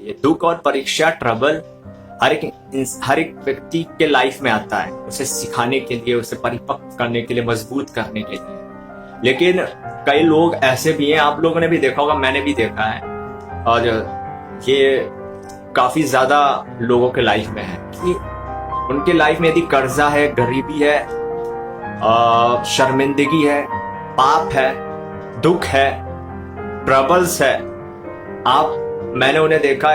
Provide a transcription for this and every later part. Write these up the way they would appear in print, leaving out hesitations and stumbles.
ये दुख और परीक्षा, ट्रबल हर एक व्यक्ति के लाइफ में आता है, उसे सिखाने के लिए, उसे परिपक्व करने के लिए, मजबूत करने के लिए। लेकिन कई लोग ऐसे भी हैं, आप लोगों ने भी देखा होगा, मैंने भी देखा है, और ये काफी ज्यादा लोगों के लाइफ में है कि उनके लाइफ में यदि कर्जा है, गरीबी है, शर्मिंदगी है, पाप है, दुख है, ट्रबल्स है। मैंने उन्हें देखा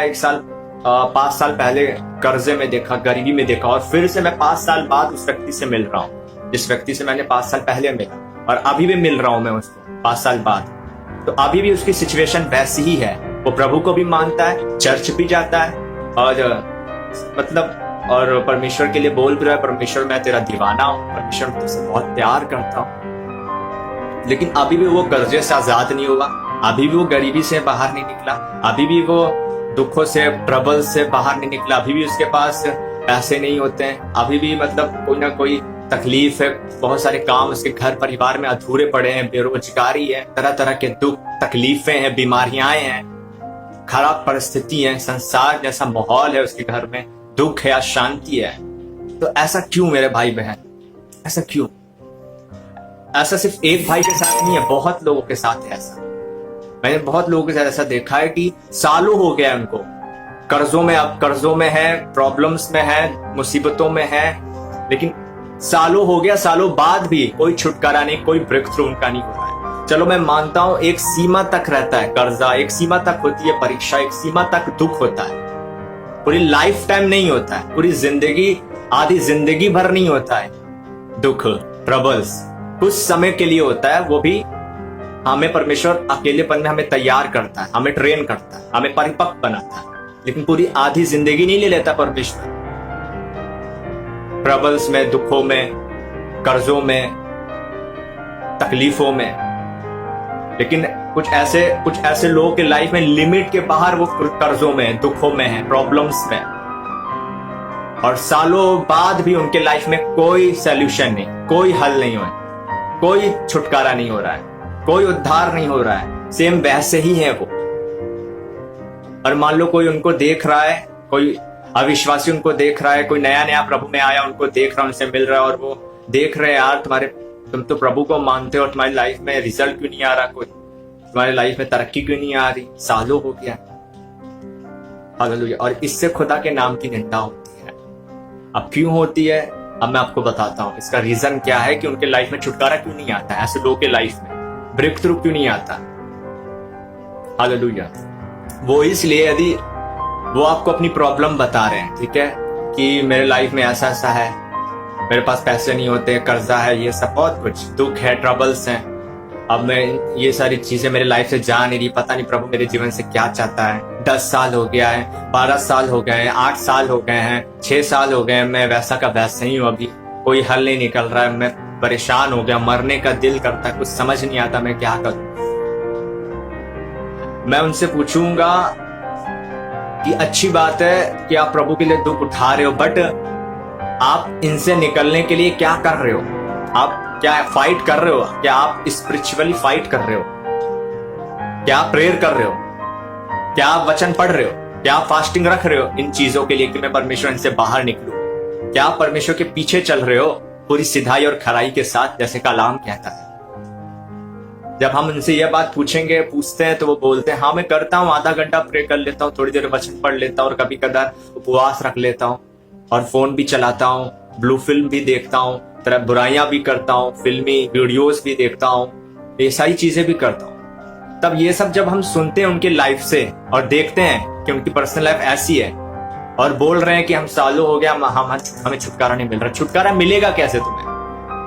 5 साल पहले कर्जे में देखा, गरीबी में देखा, और फिर से मैं 5 साल बाद उस व्यक्ति से मिल रहा हूँ जिस व्यक्ति से मैंने 5 साल पहले मिला, और अभी भी मिल रहा हूं मैं उसको 5 साल बाद। तो अभी भी उसकी सिचुएशन वैसी ही है। वो प्रभु को भी मानता है, चर्च भी जाता है, और परमेश्वर के लिए बोल भी रहा है, परमेश्वर मैं तेरा दीवाना हूं, परमेश्वर मैं तुझसे बहुत प्यार करता हूं। लेकिन अभी भी वो कर्जे से आजाद नहीं हुआ, अभी भी वो गरीबी से बाहर नहीं निकला, अभी भी वो दुखों से, ट्रबल से बाहर नहीं निकला, अभी भी उसके पास पैसे नहीं होते हैं, अभी भी कोई ना कोई तकलीफ है, बहुत सारे काम उसके घर परिवार में अधूरे पड़े हैं, बेरोजगारी है, तरह तरह के दुख, तकलीफें हैं, बीमारियां हैं, खराब परिस्थिति है, संसार जैसा माहौल है उसके घर में, दुख है, अशांति है। तो ऐसा क्यों मेरे भाई बहन, ऐसा क्यों? ऐसा सिर्फ एक भाई के साथ नहीं है, बहुत लोगों के साथ है ऐसा। मैंने बहुत लोगों के साथ ऐसा देखा है कि सालों हो गया उनको कर्जों में है, प्रॉब्लम्स में है, मुसीबतों में है, लेकिन सालों हो गया, सालों बाद भी कोई छुटकारा नहीं, कोई ब्रेक थ्रू उनका नहीं होता है। चलो मैं मानता हूं एक सीमा तक रहता है कर्जा, एक सीमा तक होती है परीक्षा, एक सीमा तक दुख होता है, पूरी लाइफ टाइम नहीं होता है, पूरी जिंदगी, आधी जिंदगी भर नहीं होता है दुख, ट्रबल्स कुछ समय के लिए होता है। वो भी हमें परमेश्वर अकेलेपन में हमें तैयार करता है, हमें ट्रेन करता है, हमें परिपक्व बनाता है, लेकिन पूरी आधी जिंदगी नहीं ले लेता परमेश्वर ट्रबल्स में, दुखों में, कर्जों में, तकलीफों में। लेकिन कुछ ऐसे लोगों के लाइफ में लिमिट के बाहर वो कर्जों में, दुखों में है, प्रॉब्लम्स में, और सालों बाद भी उनके लाइफ में कोई सॉल्यूशन नहीं, कोई हल नहीं हो, कोई छुटकारा नहीं हो रहा है, कोई उद्धार नहीं हो रहा है, सेम वैसे ही है वो। और मान लो कोई उनको देख रहा है, कोई अविश्वासी उनको देख रहा है, कोई नया प्रभु में आया उनको देख रहा है, उनसे मिल रहा है, और वो देख रहे हैं यार तुम तो प्रभु को मानते हो, तुम्हारी लाइफ में रिजल्ट क्यों नहीं आ रहा, कोई तुम्हारी लाइफ में तरक्की क्यों नहीं आ रही, सालों हो गया। हालेलुया। और इससे खुदा के नाम की निंदा होती है। अब क्यों होती है, अब मैं आपको बताता हूँ इसका रीजन क्या है कि उनके लाइफ में छुटकारा क्यों नहीं आता है, ऐसे लोगों के लाइफ में ब्रेक थ्रू क्यों नहीं आता। हालेलुया। वो इसलिए, यदि वो आपको अपनी प्रॉब्लम बता रहे हैं, ठीक है, कि मेरे लाइफ में ऐसा ऐसा है, मेरे पास पैसे नहीं होते, कर्जा है, ये सब बहुत कुछ दुख है, ट्रबल्स हैं, अब मैं ये सारी चीजें मेरे लाइफ से जा नहीं रही, पता नहीं प्रभु मेरे जीवन से क्या चाहता है। 10 साल हो गया है, 12 साल हो गए हैं, 8 साल हो गए हैं, 6 साल हो गए हैं, मैं वैसा का वैसा ही हूँ, अभी कोई हल नहीं निकल रहा है, मैं परेशान हो गया, मरने का दिल करता है, कुछ समझ नहीं आता मैं क्या करूं। मैं उनसे पूछूंगा कि अच्छी बात है कि आप प्रभु के लिए दुख उठा रहे हो, बट आप इनसे निकलने के लिए क्या कर रहे हो? आप क्या फाइट कर रहे हो? क्या आप स्पिरिचुअली फाइट कर रहे हो? क्या आप प्रेयर कर रहे हो? क्या आप वचन पढ़ रहे हो? क्या आप फास्टिंग रख रहे हो इन चीजों के लिए कि मैं परमेश्वर इनसे बाहर निकलूं? क्या आप परमेश्वर के पीछे चल रहे हो पूरी सिधाई और खराई के साथ, जैसे कलाम कहता है? जब हम उनसे यह बात पूछते हैं तो वो बोलते हैं, हाँ मैं करता हूँ, आधा घंटा प्रे कर लेता हूँ, थोड़ी देर वचन पढ़ लेता हूँ, और कभी कदार उपवास रख लेता हूँ, और फोन भी चलाता हूँ, ब्लू फिल्म भी देखता हूँ, तरह बुराइयां भी करता हूँ, फिल्मी वीडियोस भी देखता हूँ, ये सारी चीजें भी करता हूँ। तब ये सब जब हम सुनते हैं उनके लाइफ से और देखते हैं कि उनकी पर्सनल लाइफ ऐसी है, और बोल रहे हैं कि हम सालों हो गया, हमें छुटकारा नहीं मिल रहा। छुटकारा मिलेगा कैसे?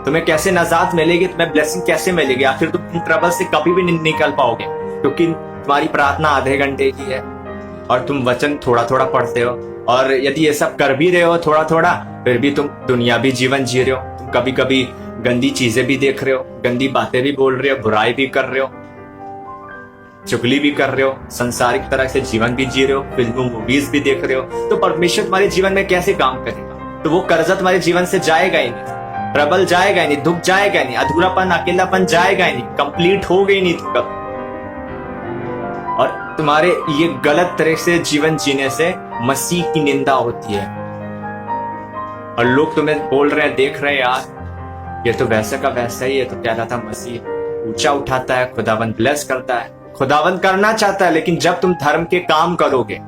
तुम्हें कैसे नजात मिलेगी? तुम्हें ब्लेसिंग कैसे मिलेगी? आखिर तुम इन ट्रबल से कभी भी नहीं निकल पाओगे, क्योंकि तुम्हारी प्रार्थना आधे घंटे की है और तुम वचन थोड़ा थोड़ा पढ़ते हो, और यदि ये सब कर भी रहे हो थोड़ा थोड़ा, फिर भी तुम दुनियावी जीवन जी रहे हो। तुम कभी कभी गंदी चीजें भी देख रहे हो, गंदी बातें भी बोल रहे हो, बुराई भी कर रहे हो, चुगली भी कर रहे हो, संसारिक तरह से जीवन भी जी रहे हो, फिल्म मूवीज भी देख रहे हो, तो परमेश्वर तुम्हारे जीवन में कैसे काम करेगा? तो वो कर्जा तुम्हारे जीवन से जाएगा ही नहीं, ट्रबल जाएगा ही नहीं, दुख जाएगा ही नहीं, अधूरापन, अकेलापन जाएगा ही नहीं, कंप्लीट हो गई नहीं तुम कब। और तुम्हारे ये गलत तरह से जीवन जीने से मसीह की निंदा होती है, और लोग तुम्हें बोल रहे हैं, देख रहे हैं, यार ये तो वैसा का वैसा ही है, तो क्या रहता मसीह ऊंचा उठाता है, खुदावन ब्लेस करता है, खुदावन करना चाहता है। लेकिन जब तुम धर्म के काम करोगे,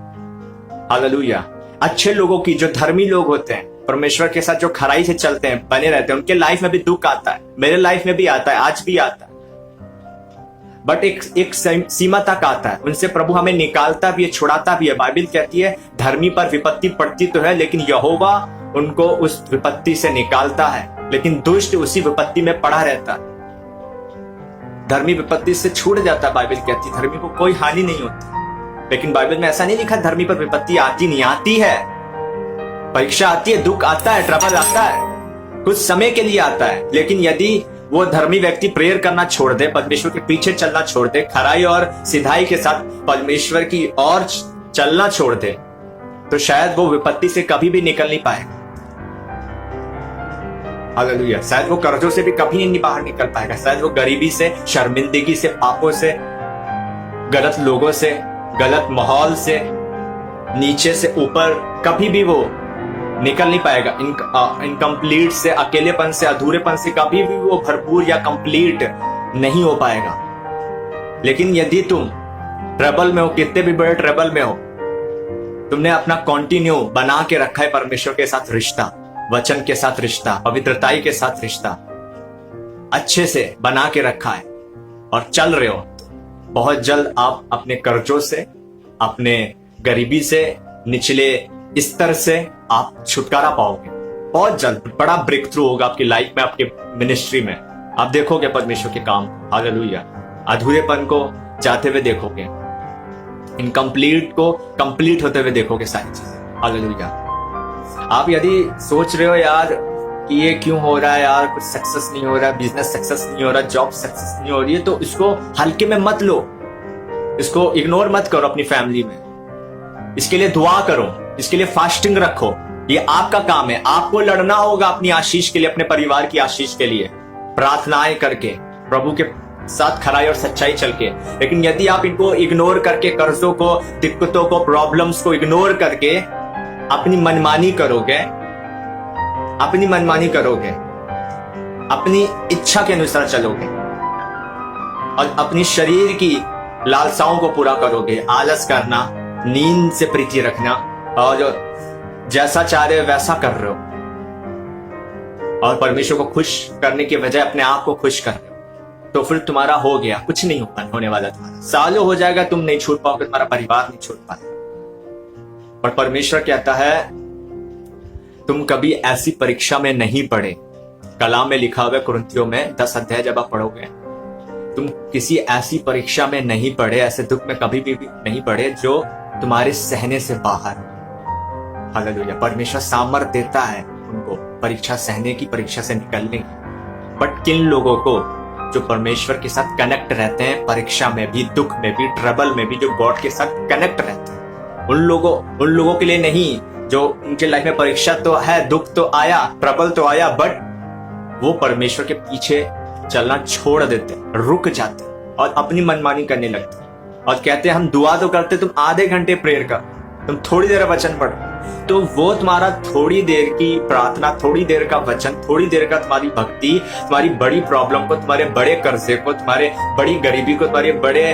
हालेलुया, अच्छे लोगों की, जो धर्मी लोग होते हैं, परमेश्वर के साथ जो खराई से चलते हैं, बने रहते हैं, उनके लाइफ में भी दुख आता है, मेरे लाइफ में भी आता है, आज भी आता है, बट एक सीमा तक आता है। उनसे प्रभु हमें निकालता भी है, छुड़ाता भी है। बाइबल कहती है धर्मी पर विपत्ति पड़ती तो है, लेकिन यहोवा उनको उस विपत्ति से निकालता है, लेकिन दुष्ट उसी विपत्ति में पड़ा रहता है। धर्मी विपत्ति से छूट जाता है। बाइबल कहती है धर्मी को कोई हानि नहीं होती, लेकिन बाइबल में ऐसा नहीं लिखा धर्मी पर विपत्ति आती नहीं, आती है, परीक्षा आती है, दुख आता है, ट्रबल आता है, कुछ समय के लिए आता है। लेकिन यदि वो धर्मी व्यक्ति प्रेयर करना छोड़ दे, परमेश्वर के पीछे चलना छोड़ दे, खराई और सिधाई के साथ परमेश्वर की ओर चलना छोड़ दे, तो शायद वो विपत्ति से कभी भी निकल नहीं पाएगा। हालेलुया। शायद वो कर्जों से भी कभी नहीं बाहर निकल पाएगा, शायद वो गरीबी से, शर्मिंदगी से, पापों से, गलत लोगों से, गलत माहौल से, नीचे से ऊपर कभी भी वो निकल नहीं पाएगा। इनकम्प्लीट से, अकेलेपन से, अधूरेपन से कभी भी वो भरपूर या कंप्लीट नहीं हो पाएगा। लेकिन यदि तुम ट्रबल में हो, कितने भी बड़े ट्रबल में हो, तुमने अपना कंटिन्यू बना के रखा है परमेश्वर के साथ रिश्ता, वचन के साथ रिश्ता, पवित्रताई के साथ रिश्ता अच्छे से बना के रखा है और चल रहे हो, बहुत जल्द आप अपने कर्जों से, अपने गरीबी से, निचले स्तर से आप छुटकारा पाओगे। बहुत जल्द बड़ा ब्रेक थ्रू होगा आपकी लाइफ में, आपके मिनिस्ट्री में। आप देखोगे परमेश्वर के काम, हालेलुया। अधूरेपन को जाते हुए देखोगे, इनकम्प्लीट को कंप्लीट होते हुए देखोगे, सारी चीजें, हालेलुया। आप यदि सोच रहे हो यार कि ये क्यों हो रहा है, यार कुछ सक्सेस नहीं हो रहा, बिजनेस सक्सेस नहीं हो रहा, जॉब सक्सेस नहीं हो रही है, तो इसको हल्के में मत लो, इसको इग्नोर मत करो अपनी फैमिली में। इसके लिए दुआ करो, इसके लिए फास्टिंग रखो, ये आपका काम है। आपको लड़ना होगा अपनी आशीष के लिए, अपने परिवार की आशीष के लिए, प्रार्थनाएं करके, प्रभु के साथ खराई और सच्चाई चल के। लेकिन यदि आप इनको इग्नोर करके, कर्जों को, दिक्कतों को, प्रॉब्लम्स को इग्नोर करके अपनी मनमानी करोगे, अपनी इच्छा के अनुसार चलोगे और अपनी शरीर की लालसाओं को पूरा करोगे, आलस करना, नींद से प्रीति रखना, और जो जैसा चाह रहे हो वैसा कर रहे हो, और परमेश्वर को खुश करने की बजाय अपने आप को खुश कर रहे हो, तो फिर तुम्हारा हो गया, कुछ नहीं होने वाला तुम्हारा। सालों हो जाएगा, तुम नहीं छूट पाओगे, तुम्हारा परिवार नहीं छूट पाएगा। पर परमेश्वर कहता है तुम कभी ऐसी परीक्षा में नहीं पड़े। कलाम में लिखा हुआ है कुरिन्थियों में 10 अध्याय जब आप पढ़ोगे, तुम किसी ऐसी परीक्षा में नहीं पड़े, ऐसे दुख में कभी भी नहीं पड़े जो तुम्हारे सहने से बाहर। हालेलुया। परमेश्वर सामर्थ देता है उनको परीक्षा सहने की, परीक्षा से निकलने की। बट किन लोगों को जो परमेश्वर के साथ कनेक्ट रहते हैं, परीक्षा में भी, दुख में भी, ट्रबल में भी, जो गॉड के साथ कनेक्ट रहते हैं, उन लोगों के लिए नहीं जो उनके लाइफ में परीक्षा तो है, दुख तो आया, ट्रबल तो आया, बट वो परमेश्वर के पीछे चलना छोड़ देते, रुक जाते और अपनी मनमानी करने लगते और कहते हैं हम दुआ तो करते, तुम आधे घंटे प्रेयर कर, तुम थोड़ी देर वचन पढ़ो, तो वो तुम्हारा थोड़ी देर की प्रार्थना, थोड़ी देर का वचन, थोड़ी देर का तुम्हारी भक्ति, तुम्हारी बड़ी प्रॉब्लम को, तुम्हारे बड़े कर्जे को, तुम्हारे बड़ी गरीबी को, तुम्हारे बड़े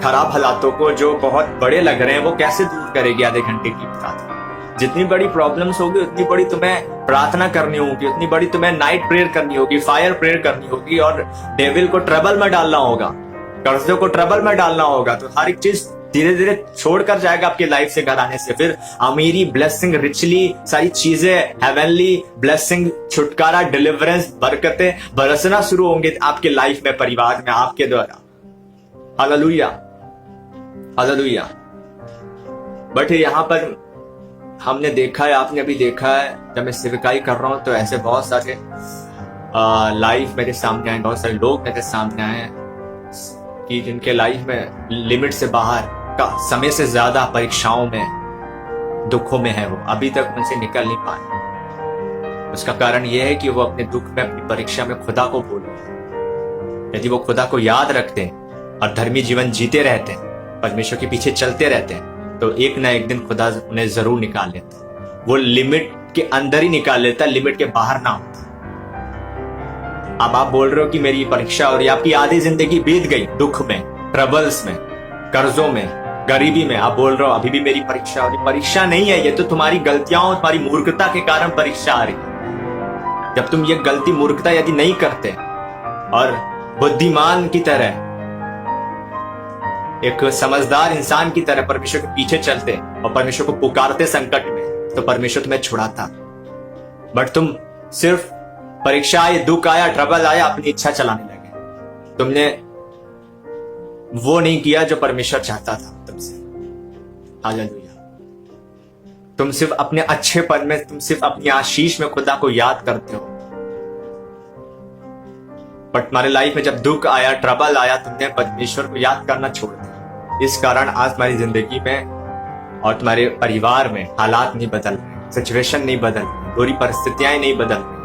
खराब हालातों को जो बहुत बड़े लग रहे हैं, वो कैसे दूर करेगी आधे घंटे की प्रार्थना। जितनी बड़ी प्रॉब्लम्स होगी उतनी बड़ी तुम्हें प्रार्थना करनी होगी, उतनी बड़ी तुम्हें नाइट प्रेयर करनी होगी, फायर प्रेयर करनी होगी, और डेविल को ट्रबल में डालना होगा, कर्जों को ट्रबल में डालना होगा। तो हर एक चीज धीरे धीरे छोड़कर जाएगा आपकी लाइफ से घर आने से। फिर अमीरी, ब्लेसिंग, रिचली, सारी चीजें, हेवनली ब्लेसिंग, छुटकारा, डिलीवरेंस, बरकतें बरसना शुरू होंगे आपके लाइफ में, परिवार में, आपके द्वारा। Hallelujah, hallelujah. बट यहाँ पर हमने देखा है, आपने भी देखा है, जब मैं सेवकाई कर रहा हूं तो ऐसे बहुत सारे लाइफ मेरे सामने आए, बहुत सारे लोग मेरे सामने आए कि जिनके लाइफ में लिमिट से बाहर का, समय से ज्यादा परीक्षाओं में, दुखों में है, वो अभी तक उनसे निकल नहीं पाए। उसका कारण यह है कि वो अपने दुख में, अपनी परीक्षा में खुदा को भूल गए। यदि वो खुदा को याद रखते और धर्मी जीवन जीते रहते परमेश्वर के पीछे चलते रहते हैं तो एक ना एक दिन खुदा उन्हें जरूर निकाल लेता है। वो लिमिट के अंदर ही निकाल लेता है, लिमिट के बाहर ना होता। अब आप बोल रहे हो कि मेरी परीक्षा और आपकी आधी जिंदगी बीत गई दुख में, ट्रबल्स में, कर्जों में, गरीबी में। आप बोल रहे हो अभी भी मेरी परीक्षा, और परीक्षा नहीं है, ये तो तुम्हारी गलतियां और तुम्हारी मूर्खता के कारण परीक्षा आ रही है। जब तुम ये गलती मूर्खता यदि नहीं करते और बुद्धिमान की तरह, एक समझदार इंसान की तरह परमेश्वर के पीछे चलते और परमेश्वर को पुकारते संकट में, तो परमेश्वर तुम्हें छुड़ाता। बट तुम सिर्फ परीक्षा आई, दुख आया, ट्रबल आया, अपनी इच्छा चलाने लगे। तुमने वो नहीं किया जो परमेश्वर चाहता था तुमसे। हालेलुया। तुम सिर्फ अपने अच्छेपन में, तुम सिर्फ अपनी आशीष में खुदा को याद करते हो। बट तुम्हारे लाइफ में जब दुख आया, ट्रबल आया, तुमने परमेश्वर को याद करना छोड़ दिया। इस कारण आज तुम्हारी जिंदगी में और तुम्हारे परिवार में हालात नहीं बदल रहे, सिचुएशन नहीं बदल रही, बुरी परिस्थितियां नहीं बदल रही।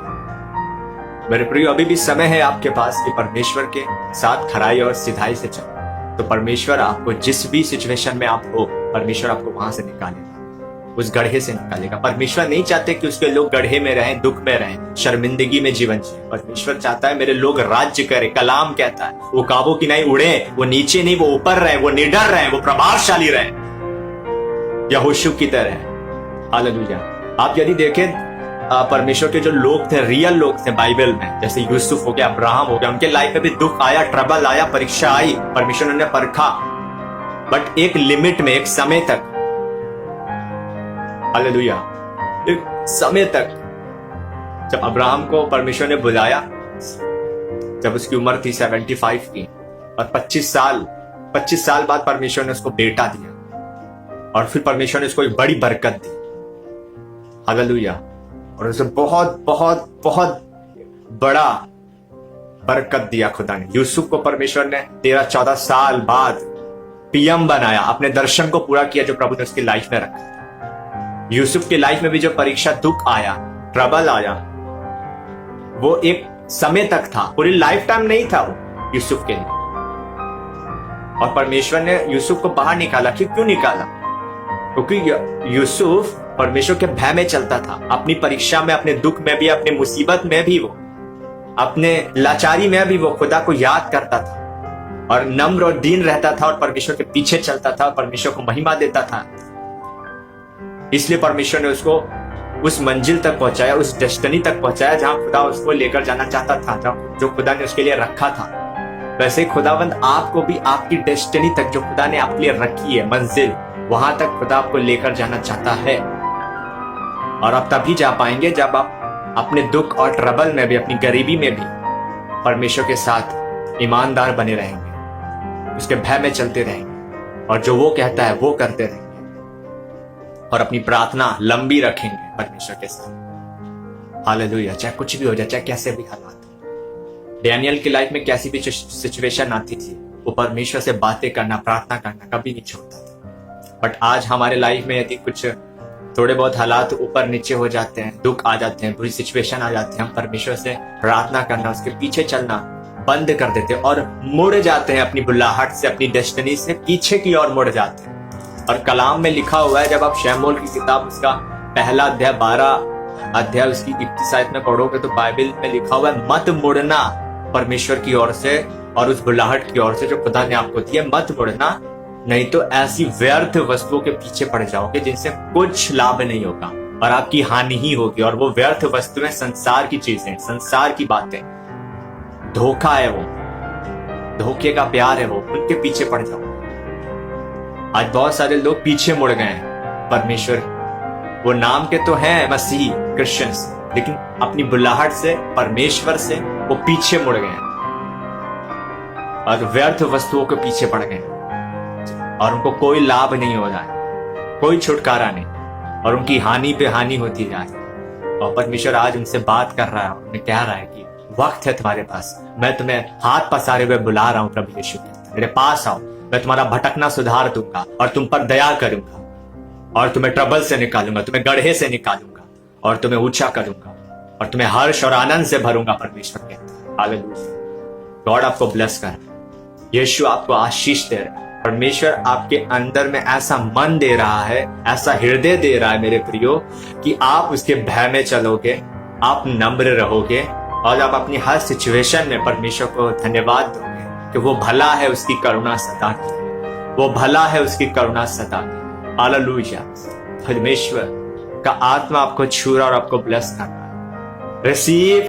मेरे प्रियो, अभी भी समय है आपके पास कि परमेश्वर के साथ खराई और सिधाई से चलो। तो परमेश्वर आपको जिस भी सिचुएशन में आप हो, परमेश्वर आपको वहां से निकालेगा, उस गड्ढे से निकालेगा। परमेश्वर नहीं चाहते कि उसके लोग गड्ढे में रहें, दुख में रहें, शर्मिंदगी में जीवन जिए। परमेश्वर चाहता है मेरे लोग राज्य करें। कलाम कहता है वो काबू की नहीं उड़े, वो नीचे नहीं, वो ऊपर रहे, वो निडर रहे, वो प्रभावशाली रहे, यहोशू की तरह। हालेलुया। आप यदि देखें परमेश्वर के जो लोग थे, रियल लोग थे बाइबल में, जैसे यूसुफ हो गया, अब्राहम हो गया, उनके लाइफ में भी दुख आया, ट्रबल आया, परीक्षा आई, परमेश्वर ने परखा, बट एक लिमिट में, एक समय तक। हालेलुया। एक समय तक। जब अब्राहम को परमेश्वर ने बुलाया, जब उसकी उम्र थी 75 की, और 25 साल बाद परमेश्वर ने उसको बेटा दिया, और फिर परमेश्वर ने उसको एक बड़ी बरकत दी। हालेलुया। और उसे बहुत बहुत बहुत बड़ा बरकत दिया खुदा ने। यूसुफ को परमेश्वर ने 13-14 साल बाद पीएम बनाया, अपने दर्शन को पूरा किया जो प्रभु ने उसकी लाइफ में रखा। यूसुफ की लाइफ में भी जो परीक्षा, दुख आया, ट्रबल आया, वो एक समय तक था, पूरी लाइफ टाइम नहीं था वो यूसुफ के लिए। और परमेश्वर ने यूसुफ को बाहर निकाला। क्यों निकाला? क्योंकि यूसुफ परमेश्वर के भय में चलता था। अपनी परीक्षा में, अपने दुख में भी, अपने मुसीबत में भी, वो अपने लाचारी में भी वो खुदा को याद करता था और नम्र और दीन रहता था और परमेश्वर के पीछे चलता था और परमेश्वर को महिमा देता था। इसलिए परमेश्वर ने उसको उस मंजिल तक पहुंचाया, उस डेस्टिनी तक पहुंचाया जहां खुदा उसको लेकर जाना चाहता था, जो खुदा ने उसके लिए रखा था। वैसे ही खुदावंद आपको भी आपकी डेस्टिनी तक, जो खुदा ने आपके लिए रखी है मंजिल, वहां तक खुदा आपको लेकर जाना चाहता है। और आप तभी जा पाएंगे जब आप अपने दुख और ट्रबल में भी, अपनी गरीबी में भी परमेश्वर के साथ ईमानदार बने रहेंगे, उसके भय में चलते रहेंगे और जो वो कहता है वो करते रहेंगे और अपनी प्रार्थना लंबी रखेंगे परमेश्वर के साथ। हालेलुया। चाहे कुछ भी हो जाए, चाहे कैसे भी हालात हो। डैनियल की लाइफ में कैसी भी सिचुएशन आती थी, वो परमेश्वर से बातें करना, प्रार्थना करना कभी नहीं छोड़ता था। बट आज हमारे लाइफ में यदि कुछ थोड़े बहुत हालात ऊपर नीचे हो जाते हैं, दुख आ जाते हैं, बुरी सिचुएशन आ जाती है, हम परमेश्वर से प्रार्थना करना, उसके पीछे चलना बंद कर देते हैं और मुड़ जाते हैं अपनी बुलाहट से, अपनी डेस्टिनी से पीछे की ओर मुड़ जाते हैं। और कलाम में लिखा हुआ है, जब आप शमूएल की किताब उसका पहला अध्याय 12 अध्याय उसकी 21 आयत में पढ़ोगे तो बाइबल में लिखा हुआ है, मत मुड़ना परमेश्वर की ओर से और उस बुलाहट की ओर से जो खुदा ने आपको दी है, मत मुड़ना, नहीं तो ऐसी व्यर्थ वस्तुओं के पीछे पड़ जाओगे जिनसे कुछ लाभ नहीं होगा और आपकी हानि ही होगी। और वो व्यर्थ वस्तुएं संसार की चीजें, संसार की बातें, धोखा है, वो धोखे का प्यार है, वो उनके पीछे पड़ जाओगे। आज बहुत सारे लोग पीछे मुड़ गए हैं परमेश्वर, वो नाम के तो हैं मसीही क्रिश्चियंस, लेकिन अपनी बुलाहट से, परमेश्वर से वो पीछे मुड़ गए हैं और व्यर्थ वस्तुओं के पीछे पड़ गए और उनको कोई लाभ नहीं हो रहा है, कोई छुटकारा नहीं और उनकी हानि पे हानि होती जा रही है। और परमेश्वर आज उनसे बात कर रहा है, उन्हें कह रहा है कि वक्त है तुम्हारे पास, मैं तुम्हें हाथ पसारे हुए बुला रहा हूं। प्रभु यीशु मेरे पास आओ, मैं तुम्हारा भटकना सुधार दूंगा और तुम पर दया करूंगा और तुम्हें ट्रबल से निकालूंगा, तुम्हें गड्ढे से निकालूंगा और तुम्हें ऊंचा करूंगा और तुम्हें हर्ष और आनंद से भरूंगा। परमेश्वर कहता है। हालेलुया। गॉड आपको ब्लेस कर, यीशु आपको आशीष दे रहा है। परमेश्वर आपके अंदर में ऐसा मन दे रहा है, ऐसा हृदय दे रहा है मेरे प्रियो, कि आप उसके भय में चलोगे, आप नम्र रहोगे और आप अपनी हर सिचुएशन में परमेश्वर को धन्यवाद दोगे कि वो भला है, उसकी करुणा सदा की, वो भला है, उसकी करुणा सदा की। हालेलुया। परमेश्वर का आत्मा आपको छू रहा और आपको ब्लेस कर रहा है। रिसीव